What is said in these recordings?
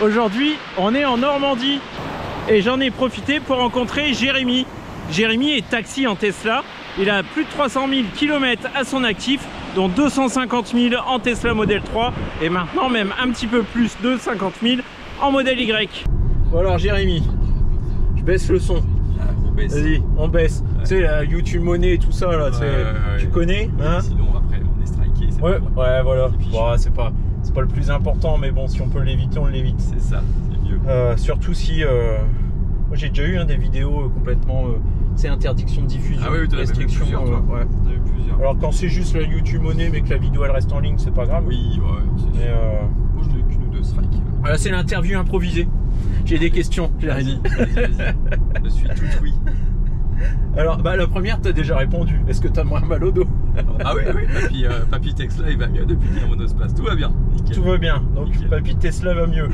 Aujourd'hui, on est en Normandie et j'en ai profité pour rencontrer Jérémy. Jérémy est taxi en Tesla. Il a plus de 300 000 km à son actif, dont 250 000 en Tesla Model 3 et maintenant même un petit peu plus de 50 000 en Model Y. Bon alors Jérémy, je baisse le son. On baisse. Vas-y, on baisse. Ouais. Tu sais, la YouTube Money et tout ça, là, tu connais hein? Sinon après on est striké. Ouais, voilà. Bon, c'est pas le plus important, mais bon, si on peut l'éviter, on l'évite. C'est ça, c'est mieux. Surtout si... Moi j'ai déjà eu des vidéos complètement... c'est interdiction de diffusion, restriction. Ouais. Alors quand c'est juste la YouTube Money mais que la vidéo elle reste en ligne, c'est pas grave. Oui, ouais. Mais moi je n'ai qu'une ou deux strikes. Voilà, c'est l'interview improvisée. J'ai des questions. Vas-y. Je suis tout oui. Alors la première t'as déjà répondu. Est-ce que t'as moins mal au dos? Ah oui, Papy Tesla il va mieux depuis qu'il est en monospace. Tout va bien. Nickel. Tout va bien. Donc nickel. Papy Tesla va mieux.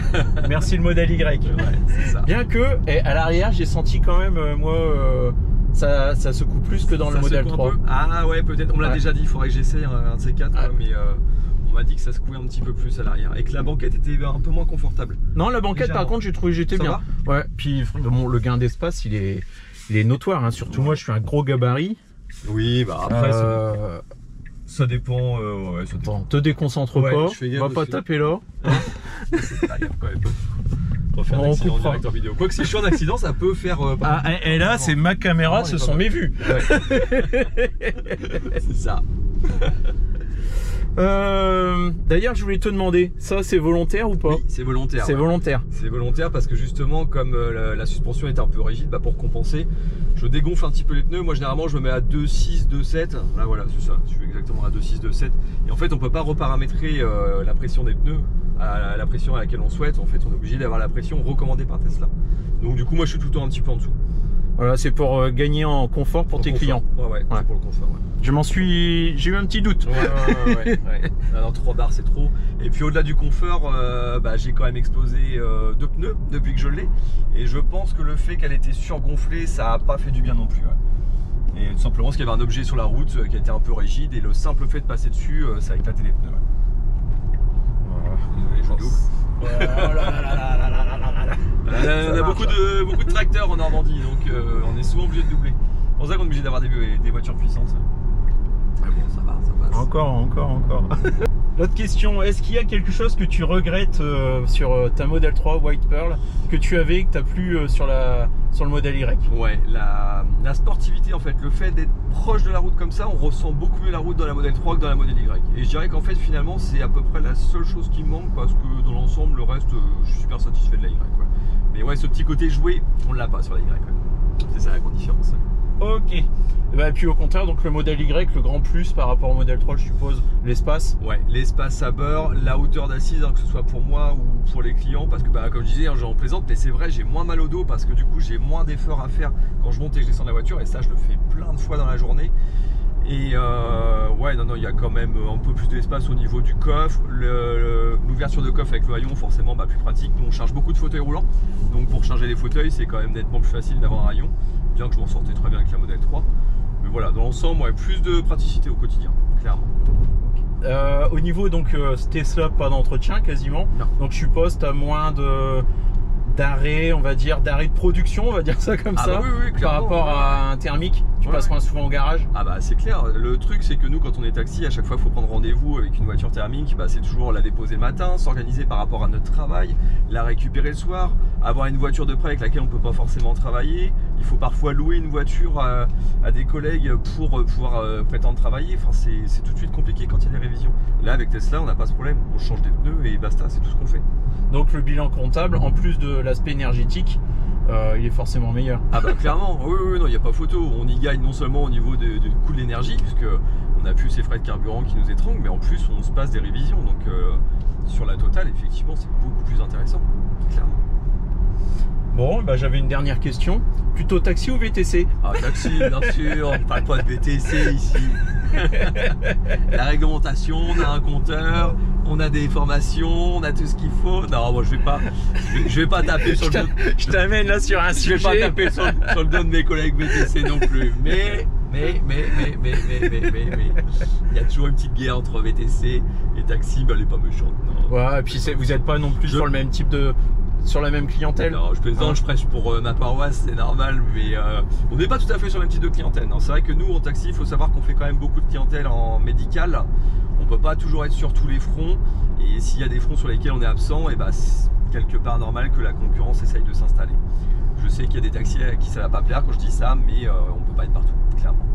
Merci le Model Y. Ouais, c'est ça. Bien que à l'arrière j'ai senti quand même ça secoue plus que dans le Model 3. Ah ouais, peut-être. On me l'a déjà dit, il faudrait que j'essaye un de ces quatre. Ouais. Mais on m'a dit que ça secouait un petit peu plus à l'arrière et que la banquette était un peu moins confortable. Non, la banquette par contre j'ai trouvé j'étais bien. Ouais. Puis bon, le gain d'espace il est notoire. Hein. Surtout moi je suis un gros gabarit. Oui, bah après ça dépend. Ouais, ça dépend. Te déconcentre pas. Va pas taper là. C'est pas grave quand même. On va faire un accident direct en vidéo. Quoi que si je suis en accident, ça peut faire. Et là, c'est ma caméra, ce sont mes vues. Ouais. C'est ça. D'ailleurs, je voulais te demander, ça c'est volontaire ou pas? Oui, c'est volontaire. C'est volontaire. C'est volontaire parce que justement, comme la suspension est un peu rigide, pour compenser, je dégonfle un petit peu les pneus. Moi, généralement, je me mets à 2,6, 2,7. Là, voilà, c'est ça. Je suis exactement à 2,6, 2,7. Et en fait, on peut pas reparamétrer la pression des pneus à la pression à laquelle on souhaite. En fait, on est obligé d'avoir la pression recommandée par Tesla. Donc, du coup, moi, je suis tout le temps un petit peu en dessous. Voilà, c'est pour gagner en confort pour tes clients. Ouais, c'est pour le confort. Ouais. J'ai eu un petit doute. Ouais. Alors 3 bars c'est trop. Et puis au-delà du confort, j'ai quand même explosé 2 pneus depuis que je l'ai. Et je pense que le fait qu'elle était surgonflée, ça a pas fait du bien non plus. Ouais. Et tout simplement parce qu'il y avait un objet sur la route qui était un peu rigide et le simple fait de passer dessus, ça a éclaté les pneus. Ouais. Désolé, je double. On a beaucoup de tracteurs en Normandie, donc on est souvent obligé de doubler. C'est pour ça qu'on est obligé d'avoir des voitures puissantes. Mais bon, ça passe. Encore. L'autre question, est-ce qu'il y a quelque chose que tu regrettes sur ta Model 3 White Pearl que tu avais, que tu n'as plus sur le Model Y? Ouais, la sportivité en fait, le fait d'être proche de la route comme ça, on ressent beaucoup mieux la route dans la Model 3 que dans la Model Y. Et je dirais qu'en fait finalement c'est à peu près la seule chose qui me manque parce que dans l'ensemble, le reste, je suis super satisfait de la Y. Quoi. Mais ouais, ce petit côté joué, on ne l'a pas sur la Y. C'est ça la grande différence. Ok. Et puis au contraire, donc le Model Y, le grand plus par rapport au Model 3, je suppose, l'espace. Ouais, l'espace à bord, la hauteur d'assise, que ce soit pour moi ou pour les clients, parce que comme je disais, j'en plaisante, mais c'est vrai, j'ai moins mal au dos parce que du coup j'ai moins d'efforts à faire quand je monte et que je descends de la voiture, et ça je le fais plein de fois dans la journée. Et ouais, non, il y a quand même un peu plus d'espace au niveau du coffre. L'ouverture de coffre avec le haillon, forcément plus pratique. Nous on charge beaucoup de fauteuils roulants, donc pour charger les fauteuils, c'est quand même nettement plus facile d'avoir un haillon. Bien que je m'en sortais très bien avec la Model 3. Mais voilà, dans l'ensemble, plus de praticité au quotidien, clairement. Au niveau donc Tesla, pas d'entretien quasiment. Non. Donc je suppose tu as moins d'arrêt, on va dire, d'arrêt de production, on va dire ça comme ça, oui, par rapport à un thermique. Tu passes moins souvent au garage. Ah bah c'est clair, le truc c'est que nous quand on est taxi, à chaque fois il faut prendre rendez-vous avec une voiture thermique, c'est toujours la déposer le matin, s'organiser par rapport à notre travail, la récupérer le soir, avoir une voiture de près avec laquelle on ne peut pas forcément travailler, il faut parfois louer une voiture à des collègues pour pouvoir prétendre travailler, enfin c'est tout de suite compliqué quand il y a des révisions. Là avec Tesla on n'a pas ce problème, on change des pneus et basta, c'est tout ce qu'on fait. Donc le bilan comptable, en plus de l'aspect énergétique, il est forcément meilleur. Ah bah clairement, oui, non, il n'y a pas photo. On y gagne non seulement au niveau du coût de l'énergie, puisque on n'a plus ces frais de carburant qui nous étranglent, mais en plus on se passe des révisions. Donc sur la totale, effectivement, c'est beaucoup plus intéressant, clairement. Bon, j'avais une dernière question. Plutôt taxi ou VTC? Ah, taxi, bien sûr, on ne parle pas de VTC ici. La réglementation, on a un compteur, on a des formations, on a tout ce qu'il faut. Non, moi je vais pas taper sur le dos. Je t'amène là sur un sujet. Je vais pas taper sur le dos de mes collègues VTC non plus. Mais il y a toujours une petite guerre entre VTC et taxi, elle est pas méchante. Non. Ouais, et puis vous n'êtes pas non plus sur le même type de sur la même clientèle? Non, je plaisante, je prêche pour ma paroisse, c'est normal, mais on n'est pas tout à fait sur le même type de clientèle. C'est vrai que nous, en taxi, il faut savoir qu'on fait quand même beaucoup de clientèle en médical. On peut pas toujours être sur tous les fronts, et s'il y a des fronts sur lesquels on est absent, et bah, c'est quelque part normal que la concurrence essaye de s'installer. Je sais qu'il y a des taxis à qui ça va pas plaire quand je dis ça, mais on peut pas être partout, clairement.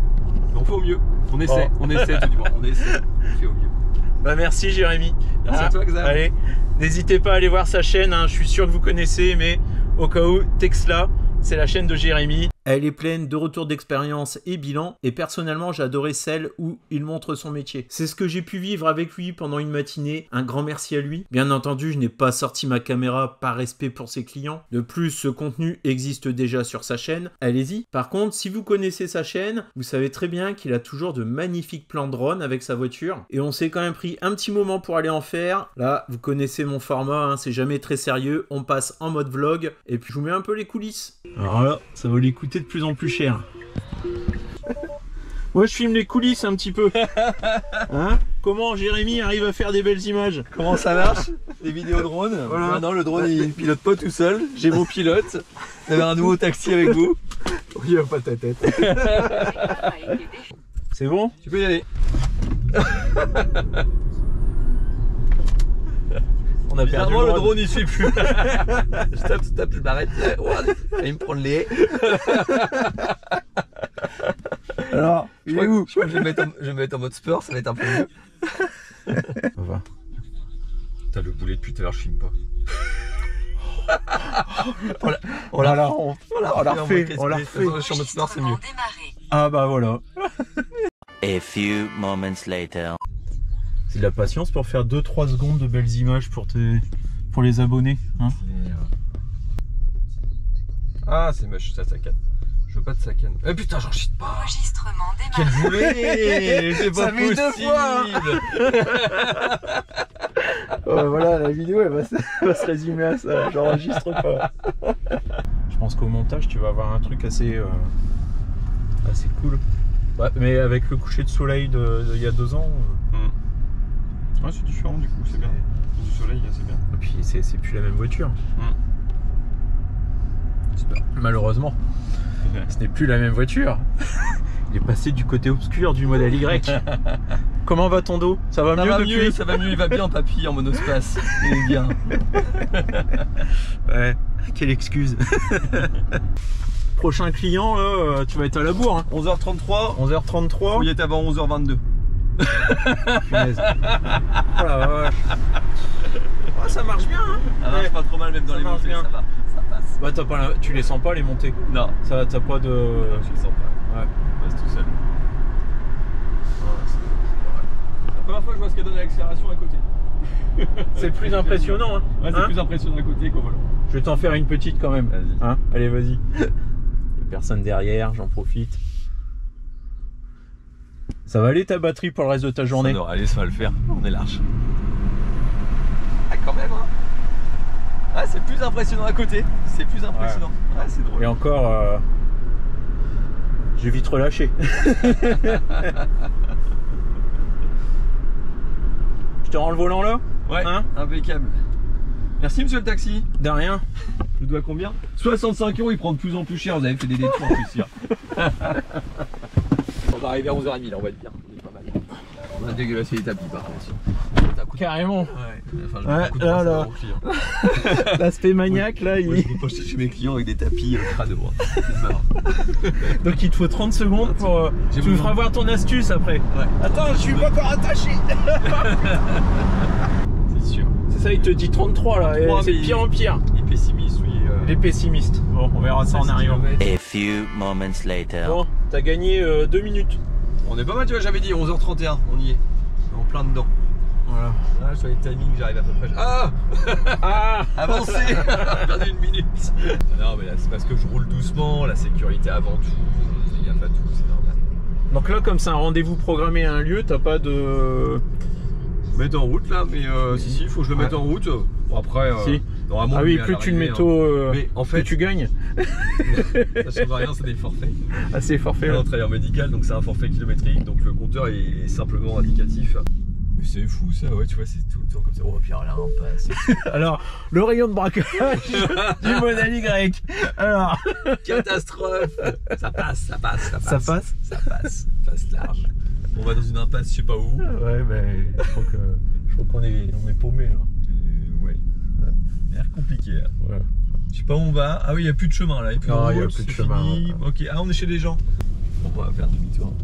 Mais on fait au mieux, on essaie, on essaie tout du moins, on essaie, on fait au mieux. Bah merci Jérémy. Merci à toi, Xav. Allez, n'hésitez pas à aller voir sa chaîne, hein. Je suis sûr que vous connaissez, mais au cas où, Texla, c'est la chaîne de Jérémy. Elle est pleine de retours d'expérience et bilan, et personnellement j'ai adoré celle où il montre son métier. C'est ce que j'ai pu vivre avec lui pendant une matinée, un grand merci à lui. Bien entendu, je n'ai pas sorti ma caméra par respect pour ses clients. De plus, ce contenu existe déjà sur sa chaîne, allez-y. Par contre, si vous connaissez sa chaîne, vous savez très bien qu'il a toujours de magnifiques plans drone avec sa voiture, et on s'est quand même pris un petit moment pour aller en faire. Là, vous connaissez mon format, hein, c'est jamais très sérieux, on passe en mode vlog, et puis je vous mets un peu les coulisses. Alors là, ça va lui coûter de plus en plus cher. Moi je filme les coulisses un petit peu. Hein? Comment Jérémy arrive à faire des belles images? Comment ça marche? Les vidéos drone. Voilà. Maintenant le drone il pilote pas tout seul. J'ai mon pilote. Vous avez un nouveau taxi avec vous. Il a pas ta tête. C'est bon? Tu peux y aller. On a perdu le drone il suit plus. Stop, je m'arrête. Il me prend le lait. Alors, il est où? Je crois que je vais me mettre en mode sport, ça va être un peu mieux. T'as le boulet depuis tout à l'heure, je filme pas. on l'a refait. Je suis en mode sport, c'est mieux. Ah bah voilà. A few moments later. C'est de la patience pour faire 2-3 secondes de belles images pour les abonnés. Hein. Ah, c'est moche, ça saccade. Je veux pas de saccade. Eh putain, j'en chie pas. Enregistrement démarré. Quel boulet. C'est pas possible. Voilà, la vidéo elle va se résumer à ça. J'enregistre pas. Je pense qu'au montage, tu vas avoir un truc assez cool. Ouais, mais avec le coucher de soleil d'il y a 2 ans. Ouais, c'est différent du coup, c'est bien. Du soleil, c'est bien. Et puis c'est plus la même voiture. Malheureusement, ce n'est plus la même voiture. Il est passé du côté obscur du modèle Y. Comment va ton dos? Ça va mieux depuis? Ça va mieux, il va bien papy en monospace. Il est bien. Ouais, quelle excuse. Prochain client, là, tu vas être à la bourre. Hein. 11h33. 11h33. Faut y être avant 11h22. Punaise. Oh la vache. Oh, ça marche bien. Hein. Ça marche pas trop mal, même dans les montées, ça va. Ça passe. Bah, tu les sens pas les montées? Non. Ça, t'as pas de. Non, je les sens pas. Ouais. Je passe tout seul. La première fois que je vois ce qu'elle donne à l'accélération à côté. C'est plus impressionnant. Hein. Ouais, c'est plus impressionnant à côté qu'au volant. Je vais t'en faire une petite quand même. Vas-y. Hein, allez, vas-y. Il y a personne derrière, j'en profite. Ça va aller ta batterie pour le reste de ta journée? Ça devrait aller, ça va le faire. On est large. Ah, quand même, hein. Ah, c'est plus impressionnant à côté. C'est plus impressionnant. Ouais, c'est drôle. Et encore, j'ai vite relâché. Je te rends le volant là? Ouais, hein, impeccable. Merci monsieur le taxi. De rien. Je dois combien? 65 €, il prend de plus en plus cher. Vous avez fait des détours en plus hier. On va arriver à 11h30 là, on va être bien. On est pas mal. On a dégueulassé les tapis par contre. Carrément. Ouais. Enfin, je là. L'aspect maniaque là, je peux pas chez mes clients avec des tapis crado. Donc il te faut 30 secondes pour. Tu me feras voir ton astuce après. Ouais. Attends, je suis pas encore attaché. C'est sûr. C'est ça, il te dit 33 là. C'est de pire en pire. Il est pessimiste, oui. Les pessimistes. Bon, on verra ça en arrivant. A few moments later. Bon, t'as gagné 2 minutes. On est pas mal, tu vois, j'avais dit 11h31, on y est. En plein dedans. Voilà. Là, sur les timings, j'arrive à peu près. Ah avancé. Perdu 1 minute. Non, mais là, c'est parce que je roule doucement, la sécurité avant tout. Je fais gaffe à tout, c'est normal. Donc là, comme c'est un rendez-vous programmé à un lieu, t'as pas de. Mettre en route là, mais si, il faut que je le mette en route. Bon, après, si. normalement. Ah oui, plus tu le mets tôt, mais en fait, plus tu gagnes. Ça change rien, c'est des forfaits. Ah, c'est forfait. On travaille en médical, donc c'est un forfait kilométrique, donc le compteur est simplement indicatif. Mais c'est fou ça, ouais, tu vois, c'est tout le temps comme ça. Oh, puis là, on passe. Alors, le rayon de braquage du modèle Y. Alors, Catastrophe. Ça passe, ça passe, ça passe. Ça passe. Ça passe, passe large. On va dans une impasse, je sais pas où. Ouais, ben, je crois qu'on est paumé là. Ouais. L'air compliqué. Là. Ouais. Je sais pas où on va. Ah oui, il n'y a plus de chemin là. Non, il n'y a plus de chemin. Fini. Ouais. Ok, ah, on est chez les gens. Bon, on va faire demi-tour.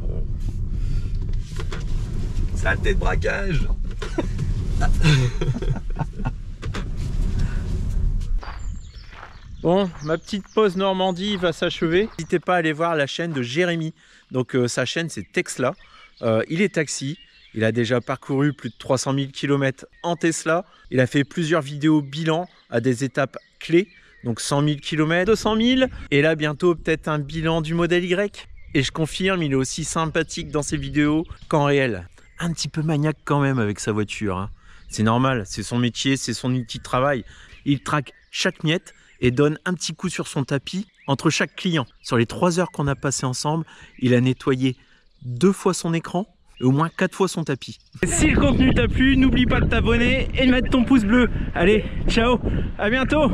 Saleté de braquage. Bon, ma petite pause Normandie va s'achever. N'hésitez pas à aller voir la chaîne de Jérémy. Donc sa chaîne c'est Texla. Il est taxi. Il a déjà parcouru plus de 300 000 km en Tesla. Il a fait plusieurs vidéos bilan à des étapes clés. Donc 100 000 km, 200 000. Et là bientôt peut-être un bilan du modèle Y. Et je confirme, il est aussi sympathique dans ses vidéos qu'en réel. Un petit peu maniaque quand même avec sa voiture. Hein. C'est normal, c'est son métier, c'est son outil de travail. Il traque chaque miette et donne un petit coup sur son tapis entre chaque client. Sur les 3 heures qu'on a passées ensemble, il a nettoyé 2 fois son écran et au moins 4 fois son tapis. Si le contenu t'a plu, n'oublie pas de t'abonner et de mettre ton pouce bleu. Allez, ciao, à bientôt.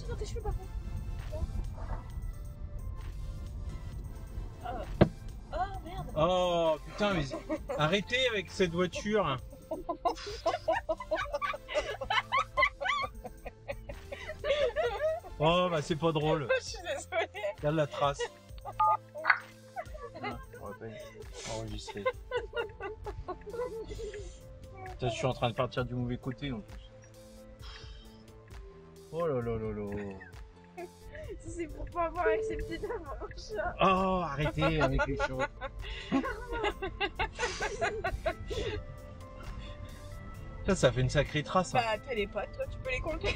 Dans tes cheveux par contre. Oh merde. Oh putain, mais arrêtez avec cette voiture. Oh bah c'est pas drôle. Je suis désolée. Regarde la trace. Ah, on va pas enregistrer. Putain, je suis en train de partir du mauvais côté en plus. Oh là là là là. C'est pour pas avoir accepté d'avoir un chat. Oh, arrêtez avec les choses. Ça fait une sacrée trace. Hein. Bah, t'as les potes, toi tu peux les compter.